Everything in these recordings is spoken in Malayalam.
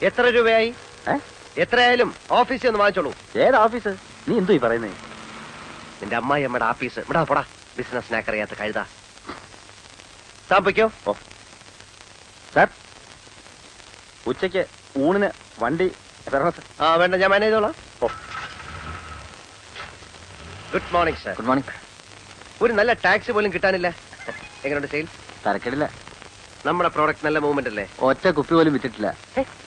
എത്ര രൂപയായി? എത്രയായാലും ഓഫീസിൽ ഒന്ന് വാങ്ങിച്ചോളൂ. ഏത് ഓഫീസ്? നീ എന്തോ ഈ പറയുന്നേ? നിന്റെ അമ്മായി അമ്മയുടെ ആഫീസ്. ഇവിടെ പോടാ, ബിസിനസ് സ്നാക്ക് അറിയാത്ത കഴുതാ. താമസിക്കോ? ഓ സാർ, ഉച്ചയ്ക്ക് ഊണിന് വണ്ടി വേണ്ട, ഞാൻ മാനേജ് ചെയ്തോളാം. Oh, good morning sir. Good morning. ഒരു നല്ല ടാക്സി പോലും കിട്ടാനില്ല. എങ്ങനെയുണ്ട് സെയിൽസ്? തരക്കേടില്ല. നമ്മുടെ പ്രോഡക്റ്റ് നല്ല മൂവ്മെന്റ് അല്ലേ? ഒറ്റ കുപ്പി പോലും വിറ്റിട്ടില്ല.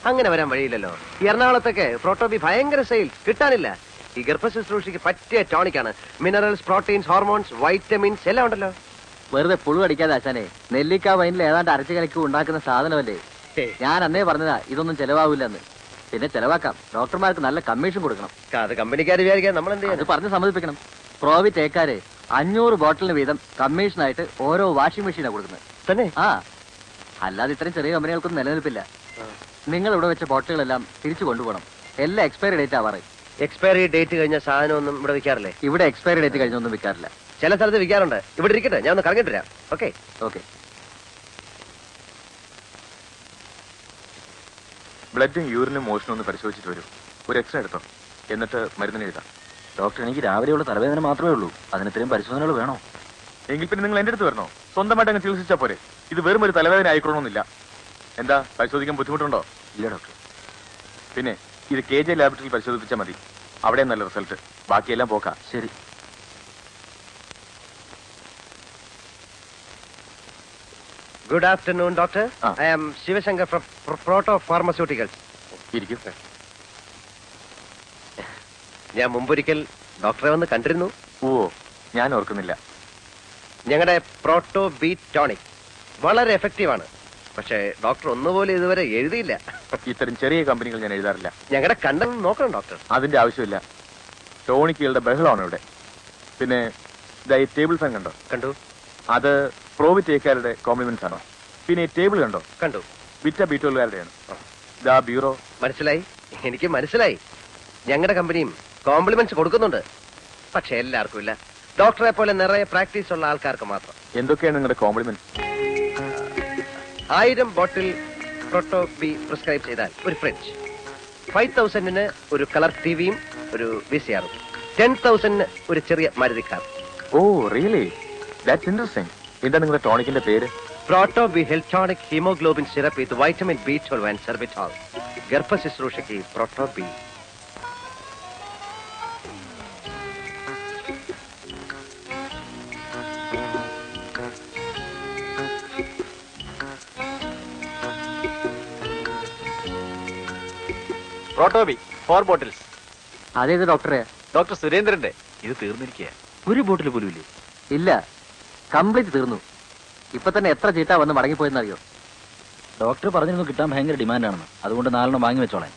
അങ്ങനെ വരാൻ വഴിയില്ലല്ലോ. ഈ എറണാകുളത്തൊക്കെ പ്രോട്ടോബി ഭയങ്കര സെയിൽസ്, കിട്ടാനില്ല. ഈ ഗർഭശുശ്രൂഷയ്ക്ക് പറ്റിയ ടോണിക്കാണ്. മിനറൽസ്, പ്രോട്ടീൻസ്, ഹോർമോൺസ്, വൈറ്റമിൻസ് എല്ലാം ഉണ്ടല്ലോ. വെറുതെ പുഴു അടിക്കാതെ ആശാനെ, നെല്ലിക്ക വൈനിൽ ഏതാണ്ട് അരച്ചു കലക്കി ഉണ്ടാക്കുന്ന സാധനമല്ലേ. ഞാൻ അന്നേ പറഞ്ഞതാ ഇതൊന്നും ചെലവാവില്ലെന്ന്. പിന്നെ ചെലവാക്കാം, ഡോക്ടർമാർക്ക് നല്ല കമ്മീഷൻ കൊടുക്കണം. അത് കമ്പനിക്കാർ വിചാരിക്കാൻ നമ്മൾ എന്ത് ചെയ്യാൻ? പറഞ്ഞ് സമ്മതിപ്പിക്കണം. പ്രോവി തേക്കാര് 500 ബോട്ടിലിന് വീതം കമ്മീഷനായിട്ട് ഓരോ വാഷിംഗ് മെഷീനാണ് കൊടുക്കുന്നത്. തന്നെ? ആ, അല്ലാതെ ഇത്രയും ചെറിയ കമ്പനികൾക്കൊന്നും നിലനിൽപ്പില്ല. നിങ്ങൾ ഇവിടെ വെച്ച ബോട്ടിലുകളെല്ലാം തിരിച്ചു കൊണ്ടുപോകണം. എല്ലാം എക്സ്പയറി ഡേറ്റ് ആവാറ്. എക്സ്പയറി ഡേറ്റ് കഴിഞ്ഞ സാധനം ഒന്നും ഇവിടെ വിൽക്കാറില്ലേ? ഇവിടെ എക്സ്പയറി ഡേറ്റ് കഴിഞ്ഞൊന്നും വിൽക്കാറില്ല. ചില സ്ഥലത്ത് വിൽക്കാറുണ്ട്. ഇവിടെ ഇരിക്കട്ടെ, ഞാൻ ഒന്ന് കറങ്ങിട്ട് വരാം. Okay okay. ബ്ലഡും യൂറിനും മോഷനും ഒന്ന് പരിശോധിച്ചിട്ട് വരും. ഒരു എക്സ്റേ എടുത്തോ, എന്നിട്ട് മരുന്നിന് എഴുതാം. ഡോക്ടർ, എനിക്ക് രാവിലെയുള്ള തലവേദന മാത്രമേ ഉള്ളൂ. അതിന് ഇത്രയും പരിശോധനകൾ വേണോ? എങ്കിൽ പിന്നെ നിങ്ങൾ എന്റെ അടുത്ത് വരണോ? സ്വന്തമായിട്ട് അങ്ങ് ചികിത്സിച്ചാൽ പോരെ. ഇത് വെറും ഒരു തലവേദന ആയിക്കണമെന്നില്ല. എന്താ, പരിശോധിക്കാൻ ബുദ്ധിമുട്ടുണ്ടോ? ഇല്ല ഡോക്ടർ. പിന്നെ ഇത് KJ ലാബറട്ടറിയിൽ പരിശോധിപ്പിച്ചാൽ മതി. അവിടെ നല്ല റിസൾട്ട്. ബാക്കിയെല്ലാം പോക്കാം. ശരി. Good afternoon doctor. I am Shivshankar from proto pharmaceuticals. ഇരിക്കും. ഞാൻ മുമ്പൊരിക്കൽ ഡോക്ടറെ വന്ന് കണ്ടിരുന്നു. ഓ, ഞാൻ ഓർക്കുന്നില്ല. ഞങ്ങളുടെ പ്രോട്ടോ ബീറ്റ് ടോണിക് വളരെ എഫക്റ്റീവാണ്. പക്ഷേ ഡോക്ടർ ഒന്നുപോലെ ഇതുവരെ എഴുതിയില്ല. ഇത്തരം ചെറിയ കമ്പനികൾ ഞാൻ എഴുതാറില്ല. ഞങ്ങളുടെ കണ്ടെന്ന് നോക്കണം ഡോക്ടർ. അതിന്റെ ആവശ്യമില്ല. ടോണിക്കുകളുടെ ബഹളമാണ് ഇവിടെ. പിന്നെ ഈ ടേബിൾ ഫാൻ കണ്ടോ? കണ്ടു. അത് പ്രോവി തേക്കാരുടെ കോംപ്ലിമെന്റ്സ് ആണോ? പിന്നെ ഈ ടേബിൾ കണ്ടോ? കണ്ടു. വിറ്റ ബീറ്റോളുകാരുടെയാണ്. ദാ ബ്യൂറോ. മനസ്സിലായി, എനിക്ക് മനസ്സിലായി. ഞങ്ങളുടെ കമ്പനിയും കോംപ്ലിമെന്റ്സ് കൊടുക്കുന്നുണ്ട്. പക്ഷെ എല്ലാവർക്കും ഇല്ല. ഡോക്ടറെ പോലെ നിറയെ പ്രാക്ടീസ് ഉള്ള ആൾക്കാർക്ക് മാത്രം. എന്തൊക്കെയാണ് നിങ്ങളുടെ compliments? 1000 bottle Proto B prescribe ചെയ്താൽ ഒരു ഫ്രിഡ്ജ്, 5000-ന് ഒരു കളർ ടിവിയും ഒരു VCR-ഉം, 10,000-ന് ഒരു ചെറിയ Maruti car. Oh really, that's interesting. എന്താ നിങ്ങളുടെ ടോണിക്കിന്റെ പേര്? Proto B health tonic haemoglobin syrup with vitamin B12 and sorbitol. ഗർഭശുശ്രൂഷയ്ക്ക് പ്രോട്ടോ ബി. Proto B 4 bottles. അതേത് ഡോക്ടറെ? ഡോക്ടർ സുരേന്ദ്രന്റെ. ഇത് തീർന്നിരിക്കുക. ഒരു ബോട്ടിൽ പോലും ഇല്ലേ? ഇല്ല, കംപ്ലീറ്റ് തീർന്നു. ഇപ്പൊ തന്നെ എത്ര ചീട്ടാ വന്ന് മടങ്ങിപ്പോയെന്നറിയോ? ഡോക്ടർ പറഞ്ഞിരുന്നു കിട്ടാൻ ഭയങ്കര ഡിമാൻഡാണെന്ന്. അതുകൊണ്ട് 4 വാങ്ങി വെച്ചോളാൻ.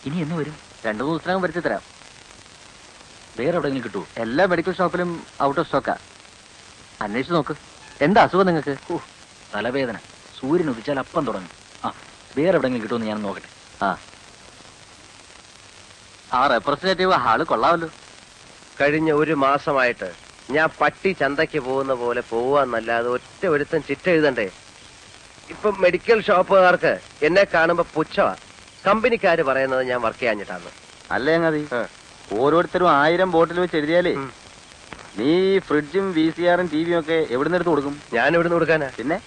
ഇനി എന്ന് വരും? 2 ദിവസത്തിനകം വരുത്തി തരാം. വേറെ എവിടെയെങ്കിലും കിട്ടുമോ? എല്ലാ മെഡിക്കൽ ഷോപ്പിലും ഔട്ട് ഓഫ് സ്റ്റോക്കാ. അന്വേഷിച്ച് നോക്ക്. എന്താ അസുഖം നിങ്ങൾക്ക്? തലവേദന. സൂര്യൻ ഉദിച്ചാൽ അപ്പം തുടങ്ങും. ആ, വേറെ എവിടെയെങ്കിലും കിട്ടുമെന്ന് ഞാൻ നോക്കട്ടെ. ആ റെപ്രസെന്റേറ്റീവ് ആള് കൊള്ളാമല്ലോ. കഴിഞ്ഞ 1 മാസമായിട്ട് ഞാൻ പട്ടി ചന്തയ്ക്ക് പോകുന്ന പോലെ പോവാന്നല്ലാതെ ഒറ്റ ഒരുത്തൻ ചിറ്റ എഴുതണ്ടേ. ഇപ്പൊ മെഡിക്കൽ ഷോപ്പുകാർക്ക് എന്നെ കാണുമ്പോ പുച്ഛമാ. കമ്പനിക്കാര് പറയുന്നത് ഞാൻ വർക്ക് ചെയ്യാഞ്ഞിട്ടാണ്. അല്ലേ മതി. ഓരോരുത്തരും 1000 ബോട്ടിൽ വെച്ച് എഴുതിയാലേ നീ ഫ്രിഡ്ജും VCR-ഉം TV-യും ഒക്കെ എവിടെ നിന്ന് എടുത്ത് കൊടുക്കും? ഞാൻ എവിടുന്ന് കൊടുക്കാനാ? പിന്നെ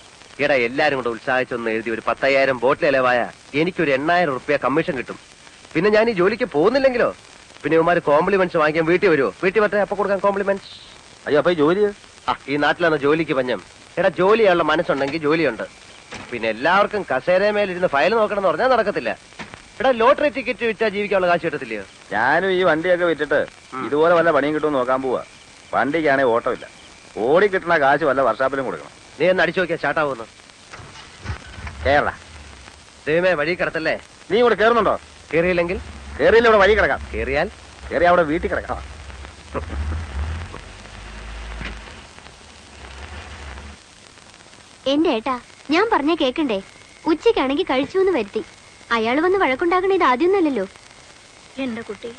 എടാ, എല്ലാരും കൂടെ ഉത്സാഹിച്ചൊന്ന് എഴുതി ഒരു 10,000 ബോട്ടിൽ ഇലവായ എനിക്കൊരു 8,000 റുപ്യ കമ്മീഷൻ കിട്ടും. പിന്നെ ഞാൻ ഈ ജോലിക്ക് പോകുന്നില്ലെങ്കിലോ? പിന്നെ ഇവന്മാര് കോംപ്ലിമെന്റ്സ് വാങ്ങിക്കാൻ വീട്ടിൽ വരുമോ? വീട്ടിൽ പറ്റേ അപ്പൊ കൊടുക്കാൻ കോംപ്ലിമെന്റ്സ്. അയ്യോ, അപ്പൊ ജോലി ഈ നാട്ടിലാണ് ജോലിക്ക് പഞ്ഞം. എടാ, ജോലി ചെയ്യാനുള്ള മനസ്സുണ്ടെങ്കിൽ ജോലിയുണ്ട്. പിന്നെ എല്ലാവർക്കും കസേരമേലിരുന്ന് ഫയൽ നോക്കണം എന്ന് പറഞ്ഞാൽ നടക്കത്തില്ല. എടാ, ലോട്ടറി ടിക്കറ്റ് വിറ്റാ ജീവിക്കാനുള്ള കാശ് കിട്ടത്തില്ലയോ? ഞാനും ഈ വണ്ടിയൊക്കെ വിറ്റിട്ട് ഇതുപോലെ വല്ല പണിയും കിട്ടുമെന്ന് നോക്കാൻ പോവാ. വണ്ടിക്കാണെങ്കിൽ ഓട്ടമില്ല. ഓടി കിട്ടുന്ന കാശ് വല്ല വർഷാപ്പിലും കൊടുക്കണം. നീ ഒന്ന് അടിച്ചു നോക്കിയാ ചാട്ടാവുന്നു. കേരള ദൈവമേ, വഴി കിടത്തല്ലേ. നീ ഇവിടെ കേറുന്നുണ്ടോ? കേറിയില്ലെങ്കിൽ? കേറിയില്ല, ഇവിടെ വഴി കിടക്കാം. കേറിയാൽ? കേറി അവിടെ വീട്ടിൽ കിടക്കാം. എന്റെ ഏട്ടാ, ഞാൻ പറഞ്ഞ കേക്കണ്ടേ? ഉച്ചയ്ക്കാണെങ്കിൽ കഴിച്ചു വരുത്തി. അയാൾ വന്ന് വഴക്കുണ്ടാക്കണ ഇത് ആദ്യമൊന്നല്ലല്ലോ. എന്റെ കുട്ടി,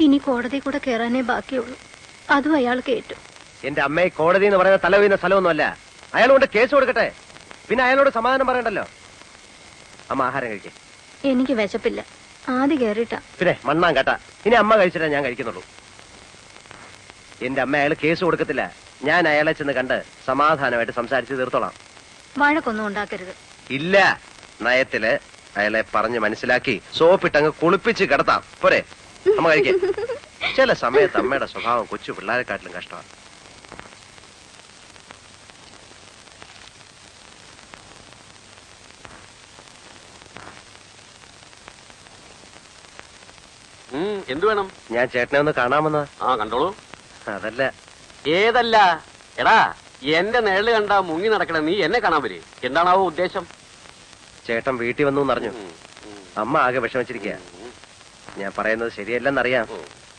ഇനി കോടതി കൂടെ കയറാനേ ബാക്കിയുള്ളൂ. അതും അയാൾ കേട്ടു. എന്റെ അമ്മയെ കോടതി എന്ന് പറയുന്ന തല വീഴുന്ന സ്ഥലമൊന്നുമല്ല. അയാൾ കൊണ്ട് കേസ് കൊടുക്കട്ടെ. പിന്നെ അയാളോട് സമാധാനം പറയണ്ടല്ലോ. അമ്മ ആഹാരം കഴിക്കേ. എനിക്ക് വിശപ്പില്ല, ആദ്യം കേറിട്ടാ. പിന്നെ മണ്ണാൻ കേട്ടാ, ഇനി അമ്മ കഴിച്ചിട്ടേ ഞാൻ കഴിക്കുന്നുള്ളൂ. എന്റെ അമ്മ അയാൾ കേസ് കൊടുക്കത്തില്ല. ഞാൻ അയാളെ ചെന്ന് കണ്ട് സമാധാനമായിട്ട് സംസാരിച്ച് തീർത്തോളാം. വഴക്കൊന്നും ഉണ്ടാക്കരുത്. ഇല്ല, നയത്തില് അയാളെ പറഞ്ഞ് മനസ്സിലാക്കി സോപ്പിട്ടങ്ങ് കുളിപ്പിച്ച് കിടത്താം. പോരെ അമ്മ കഴിക്കാൻ. ചില സമയത്ത് അമ്മയുടെ സ്വഭാവം കൊച്ചു പിള്ളേരെക്കാട്ടിലും കഷ്ടമാണ്. എന്തു വേണം? ഞാൻ ചേട്ടനെ ഒന്ന് കാണാമെന്ന. കണ്ടോളൂ. അതല്ല. ഏതല്ല? എടാ, എന്റെ നിഴല് കണ്ടാ മുങ്ങി നടക്കണ നീ എന്നെ കാണാൻ വരെ. എന്താണാവോ ഉദ്ദേശം? ചേട്ടൻ വീട്ടിൽ വന്നു എന്നറിഞ്ഞു. അമ്മ ആകെ വിഷമിച്ചിരിക്കുക. ഞാൻ പറയുന്നത് ശരിയല്ലെന്നറിയാം,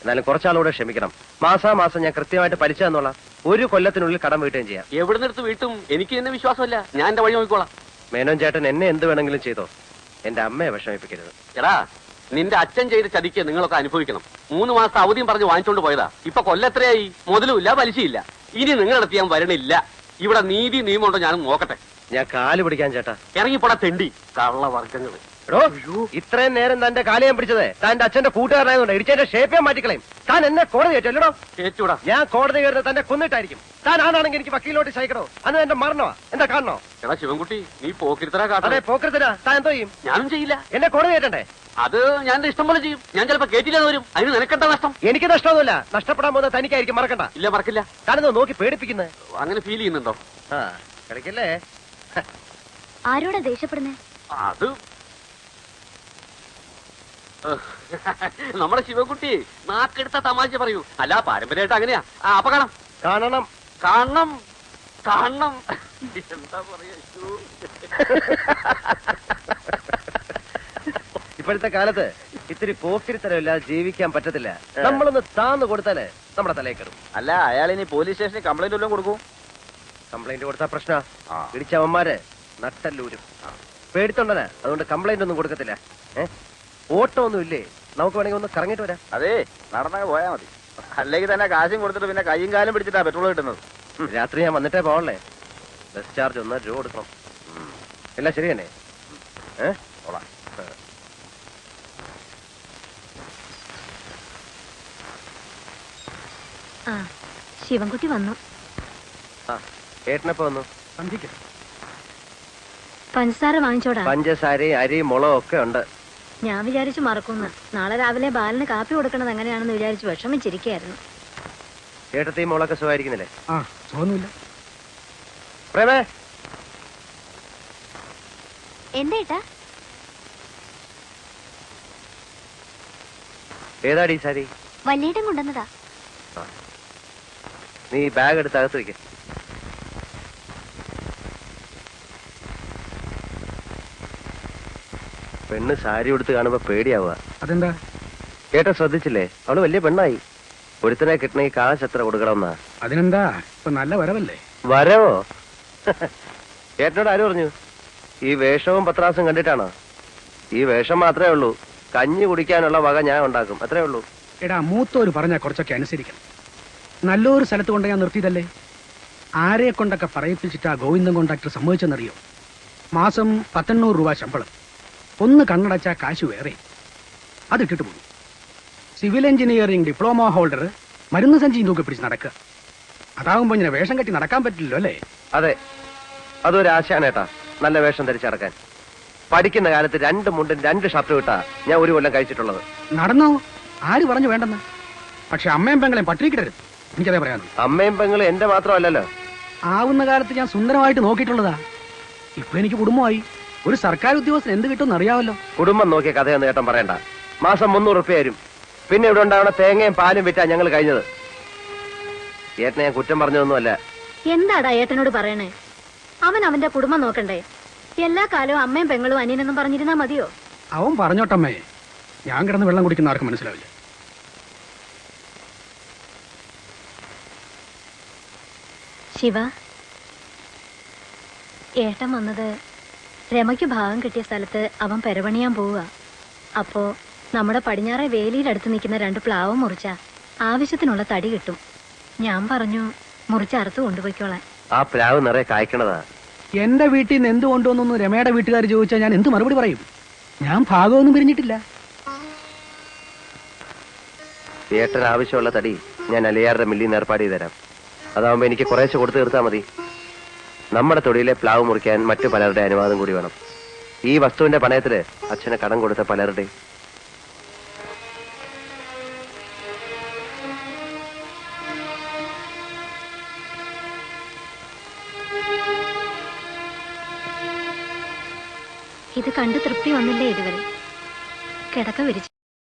എന്നാലും കുറച്ചാളൂടെ ക്ഷമിക്കണം. മാസാമാസം ഞാൻ കൃത്യമായിട്ട് പലിശ തന്നോളാം. 1 കൊല്ലത്തിനുള്ളിൽ കടം വീട്ടുകയും ചെയ്യാം. എവിടെ നിന്നെടുത്ത് വീട്ടും? എനിക്ക് എന്നെ വിശ്വാസമല്ല. ഞാൻ എന്റെ വഴി നോക്കിക്കോളാം. മേനോൻ ചേട്ടൻ എന്നെ എന്ത് വേണമെങ്കിലും ചെയ്തോ, എന്റെ അമ്മയെ വിഷമിപ്പിക്കരുത്. എടാ, നിന്റെ അച്ഛൻ ചെയ്ത ചതിക്ക് നിങ്ങളൊക്കെ അനുഭവിക്കണം. 3 മാസത്തെ അവധിയും പറഞ്ഞ് വാങ്ങിച്ചോണ്ട് പോയതാ. ഇപ്പൊ കൊല്ലെത്രയായി? മുതലുമില്ല, പലിശയില്ല. ഇനി നിങ്ങളടുത്ത് ഞാൻ വരണില്ല. ഇവിടെ നീതി നിയമമുണ്ടോ ഞാനും നോക്കട്ടെ. ഞാൻ കാല് പിടിക്കാൻ ചേട്ടാ. ഇറങ്ങിപ്പോടാ തെണ്ടി കള്ള വർഗങ്ങള്. ഇത്രയും നേരം തന്റെ കാല് ഞാൻ പിടിച്ചത് തന്റെ അച്ഛന്റെ കൂട്ടുകാരനായതുകൊണ്ട് ഇടിച്ചതിന്റെ ഷേപ്പ് ഞാൻ മാറ്റിക്കളയും. താൻ എന്നെ കോടതി കയറ്റല്ലോ. കേറ്റൂടാ. ഞാൻ കോടതി കയറുന്നത് തന്നെ കൊന്നിട്ടായിരിക്കും. താൻ ആണാണെങ്കിൽ എനിക്ക് വക്കീലോട്ട് സഹിക്കണോ? അന്ന് എന്റെ മരണോ? എന്താ കാണണോ? എടാ ശിവൻകുട്ടി, നീ പോക്കിരുത്തരാ അതെ, കാട്ടെ. പോക്കരുത്തരാ. താൻ എന്തോ ചെയ്യും? ഞാനും ചെയ്യില്ല. എന്നെ കോടതി കയറ്റണ്ടേ? അത് ഞാൻ എന്റെ ഇഷ്ടം പോലെ ചെയ്യും. ഞാൻ ചിലപ്പോ കേട്ടില്ലെന്ന് വരും. അതിന് നിനക്കെന്താ നഷ്ടം? എനിക്ക് നഷ്ടമൊന്നുമില്ല. നഷ്ടപ്പെടാൻ പോകുന്നത് തനിക്കായിരിക്കും, മറക്കണ്ട. ഇല്ല, മറക്കില്ല. താനെന്തോ നോക്കി പേടിപ്പിക്കുന്നത്? അങ്ങനെ ഫീൽ ചെയ്യുന്നുണ്ടോ? ആ, കളിക്കല്ലേ. ആരോടാ ദേഷ്യപ്പെടുന്നേ? അത് നമ്മുടെ ശിവൻകുട്ടി നാക്കെടുത്ത തമാശ പറയൂ. അല്ല, പാരമ്പര്യമായിട്ട് അങ്ങനെയാ. അപ്പൊ കാണാം. കാണണം. കാണണം. കാണണം. എന്താ പറയാ? ഇപ്പോഴത്തെ കാലത്ത് ഇത്തിരി പോക്കിരിത്തരമില്ലാതെ ജീവിക്കാൻ പറ്റത്തില്ല. നമ്മളൊന്ന് താന്ന് കൊടുത്താലേ നമ്മുടെ തലയിൽ കയറും. അല്ല, അയാൾ ഇനി പോലീസ് സ്റ്റേഷനിൽ കംപ്ലൈന്റ് വല്ലതും കൊടുക്കും? കംപ്ലൈന്റ് കൊടുത്താ പ്രശ്ന. ഇടിച്ചവന്മാര് നട്ടല്ലൂരും. പേടിത്തൊണ്ടനാ, അതുകൊണ്ട് കംപ്ലൈന്റ് ഒന്നും കൊടുക്കത്തില്ല. ഓട്ടോ ഒന്നും ഇല്ലേ? നമുക്ക് വേണമെങ്കിൽ ഒന്ന് കറങ്ങിട്ട് വരാം. അതെ, നടന്നങ്ങ് പോയാ മതി. അല്ലെങ്കിൽ തന്നെ കാശും കൊടുത്തിട്ട് പിന്നെ കയ്യും കാലും പിടിച്ചിട്ടാ പെട്രോൾ കിട്ടുന്നത്. രാത്രി ഞാൻ വന്നിട്ടേ പോകണല്ലേ. ബസ് ചാർജ് 1 രൂപ കൊടുക്കണം. എല്ലാം ശരി തന്നെ. ആ, ശിവൻകുട്ടി വന്നു. ഏട്ടനപ്പോ വന്നു. പഞ്ചസാര വാങ്ങിച്ചോടാ. പഞ്ചസാരയും അരി മുളകും ഒക്കെ ഉണ്ട്. ഞാൻ വിചാരിച്ചു മറക്കുന്നു. നാളെ രാവിലെ ബാലന് കാപ്പി കൊടുക്കണത് എങ്ങനെയാണെന്ന് വിചാരിച്ചു വിഷമിച്ചിരിക്കുകയായിരുന്നു. ഏട്ടത്തെയും മോളൊക്കെ സുഖമായിരിക്കുന്നില്ലേ? സുഖമൊന്നുമില്ല. പ്രേമേ, എന്താ? ഏതാടി സാരി? വല്യേട്ടൻ കൊണ്ടുവന്നതാ. നീ ബാഗ് എടുത്ത് അകത്ത് വയ്ക്ക. പെണ്ണ് സാരി ഉടുത്ത് കാണുമ്പോ പേടിയാവുക. അതെന്താ? ഏട്ടൻ ശ്രദ്ധിച്ചില്ലേ? അവള് വലിയ പെണ്ണായി. ഒരുത്തനെ കിട്ടണമെങ്കിൽ കാശ് എത്ര കൊടുക്കണമെന്നാ? അതിനെന്താ, ഇപ്പൊ നല്ല വരവല്ലേ? വരവോ? ഏട്ടനോട് ആര് പറഞ്ഞു? ഈ വേഷവും പത്രാസും കണ്ടിട്ടാണോ? ഈ വേഷം മാത്രമേ ഉള്ളൂ. കഞ്ഞി കുടിക്കാനുള്ള വക ഞാൻ ഉണ്ടാക്കും, അത്രേ ഉള്ളൂ. എടാ, മൂത്തോര് പറഞ്ഞാൽ കുറച്ചൊക്കെ അനുസരിക്കണം. നല്ലൊരു സ്ഥലത്ത് കൊണ്ട് ഞാൻ നിർത്തിയതല്ലേ. ആരെ കൊണ്ടൊക്കെ പറയിപ്പിച്ചിട്ടാ ഗോവിന്ദൻ കോൺട്രാക്ടർ സമ്മതിച്ചെന്നറിയോ? മാസം 1800 രൂപ ശമ്പളം. ഒന്ന് കണ്ണടച്ചാ കാശ് വേറെ. അതിട്ടിട്ട് പോകും. സിവിൽ എഞ്ചിനീയറിംഗ് ഡിപ്ലോമ ഹോൾഡർ മരുന്ന് സഞ്ചിയും തൂക്കി പിടിച്ച് നടക്കുക. അതാകുമ്പോ ഇങ്ങനെ വേഷം കെട്ടി നടക്കാൻ പറ്റില്ലല്ലോ അല്ലേ? അതെ, അതൊരാശാണ് ഏട്ടാ, നല്ല വേഷം ധരിച്ച് നടക്കാൻ. പഠിക്കുന്ന കാലത്ത് 2 മുണ്ടും 2 ഷർട്ടും ഇട്ടാ ഞാൻ 1 കൊല്ലം കഴിച്ചിട്ടുള്ളത്. നടന്നോ? ആര് പറഞ്ഞു വേണ്ടെന്ന്? പക്ഷെ അമ്മയും പെങ്ങളെയും പട്ടിണിക്കിടരുത്, എനിക്കതേ പറയാനുള്ളൂ. അമ്മയും പെങ്ങളും എന്റെ മാത്രമല്ലല്ലോ. ആവുന്ന കാലത്ത് ഞാൻ സുന്ദരമായിട്ട് നോക്കിയിട്ടുള്ളതാ. ഇപ്പൊ എനിക്ക് കുടുംബമായി. ഒരു സർക്കാർ ഉദ്യോഗസ്ഥൻ എന്ത് കിട്ടുമെന്ന് അറിയാമല്ലോ. കുടുംബം നോക്കിയ കഥയൊന്നും ഏട്ടൻ പറയണ്ട. മാസം 300 രൂപ വരും. പിന്നെ ഇവിടെ ഉണ്ടാവണ തേങ്ങയും പാലും വിറ്റാ ഞങ്ങൾ കഴിഞ്ഞത്. ഏട്ടനെ ഞാൻ കുറ്റം പറഞ്ഞതൊന്നുമല്ല. എന്താടാ ഏട്ടനോട് പറയണേ? അവൻ അവന്റെ കുടുംബം നോക്കണ്ടേ? എല്ലാ കാലവും അമ്മയും പെങ്ങളും അനിയനെന്നും പറഞ്ഞിരുന്നാ മതിയോ? അവൻ പറഞ്ഞോട്ടമ്മേ, ഞാൻ കിടന്ന് വെള്ളം കുടിക്കുന്ന ആർക്കും മനസ്സിലാവില്ല. ശിവ, ഏട്ടൻ വന്നത് രമയ്ക്ക് ഭാഗം കിട്ടിയ സ്ഥലത്ത് അവൻ പെരപണിയാൻ പോവുക. അപ്പോ നമ്മുടെ പടിഞ്ഞാറെ വേലിയിലടുത്ത് നിൽക്കുന്ന 2 പ്ലാവ് മുറിച്ച ആവശ്യത്തിനുള്ള തടി കിട്ടും. ഞാൻ പറഞ്ഞു മുറിച്ച് അറുത്ത് കൊണ്ടുപോയിക്കോളാൻ. ആ പ്ലാവ് നിറയെ കായ്ക്കണതാ. എന്റെ വീട്ടിൽ നിന്ന് എന്ത് കൊണ്ടുവന്നു രമയുടെ വീട്ടുകാർ ചോദിച്ചാൽ ഞാൻ എന്ത് മറുപടി പറയും? ഞാൻ ഭാഗമൊന്നും പിരിഞ്ഞിട്ടില്ല. തിയേറ്ററിന് ആവശ്യമുള്ള തടി ഞാൻ അലിയാറുടെ മില്ലിൽ നിന്ന് ഏർപ്പാട് ചെയ്ത് തരാം. അതാവുമ്പോ എനിക്ക് കുറേശ്ശെ കൊടുത്തു തീർത്താൽ മതി. നമ്മുടെ തൊടിയിലെ പ്ലാവ് മുറിക്കാൻ മറ്റു പലരുടെ അനുവാദം കൂടി വേണം. ഈ വസ്തുവിന്റെ പണയത്തില് അച്ഛന് കടം കൊടുത്ത പലരുടെയും. ഇത് കണ്ട് തൃപ്തി വന്നില്ലേ ഇതുവരെ? കിടക്ക വിരിച്ചു.